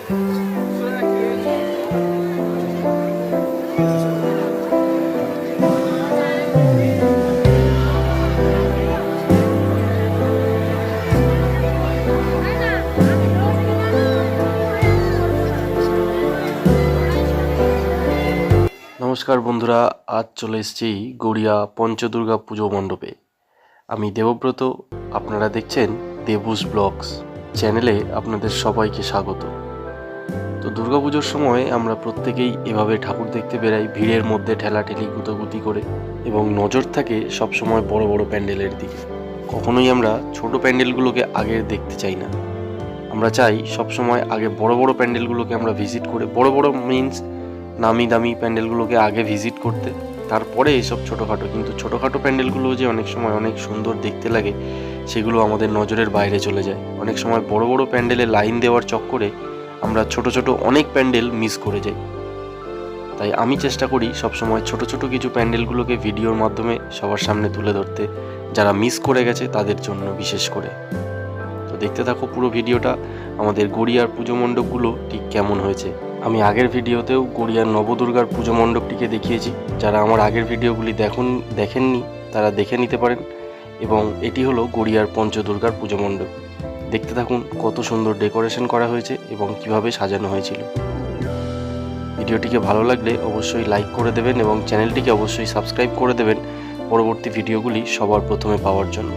নমস্কার বন্ধুরা, আজ চলে এসেছি গড়িয়া পঞ্চদুর্গা পুজো মণ্ডপে। আমি দেবব্রত, আপনারা দেখছেন দেবুস ব্লগস চ্যানেলে আপনাদের সবাইকে স্বাগত। তো দুর্গাপুজোর সময় আমরা প্রত্যেকেই এভাবে ঠাকুর দেখতে বেরাই, ভিড়ের মধ্যে ঠেলাঠেলি গুতোগুতি করে, এবং নজর থাকে সবসময় বড় বড় প্যান্ডেলের দিকে। কখনোই আমরা ছোট প্যান্ডেলগুলোকে আগে দেখতে চাই না। আমরা চাই সবসময় আগে বড় বড় প্যান্ডেলগুলোকে আমরা ভিজিট করে, বড় বড় মিন্স নামি দামি প্যান্ডেলগুলোকে আগে ভিজিট করতে, তারপরে এইসব ছোটোখাটো, কিন্তু ছোটোখাটো প্যান্ডেলগুলো যে অনেক সময় অনেক সুন্দর দেখতে লাগে সেগুলো আমাদের নজরের বাইরে চলে যায়। অনেক সময় বড় বড় প্যান্ডেলে লাইন দেওয়ার চক্করে আমরা ছোট ছোট অনেক প্যান্ডেল মিস করে যাই। তাই আমি চেষ্টা করি সবসময় ছোট ছোট কিছু প্যান্ডেলগুলোকে ভিডিওর মাধ্যমে সবার সামনে তুলে ধরতে, যারা মিস করে গেছে তাদের জন্য বিশেষ করে। তো দেখতে থাকো পুরো ভিডিওটা, আমাদের গড়িয়ার পুজো মণ্ডপগুলো ঠিক কেমন হয়েছে। আমি আগের ভিডিওতেও গড়িয়ার নবদুর্গার পুজো মণ্ডপটিকে দেখিয়েছি, যারা আমার আগের ভিডিওগুলি দেখেননি তারা দেখে নিতে পারেন। এবং এটি হলো গড়িয়ার পঞ্চদুর্গার পুজো মণ্ডপ। দেখতে থাকুন কত সুন্দর ডেকোরেশন করা হয়েছে এবং কিভাবে সাজানো হয়েছিল। ভিডিওটিকে ভালো লাগলে অবশ্যই লাইক করে দেবেন এবং চ্যানেলটিকে অবশ্যই সাবস্ক্রাইব করে দেবেন পরবর্তী ভিডিওগুলি সবার প্রথমে পাওয়ার জন্য।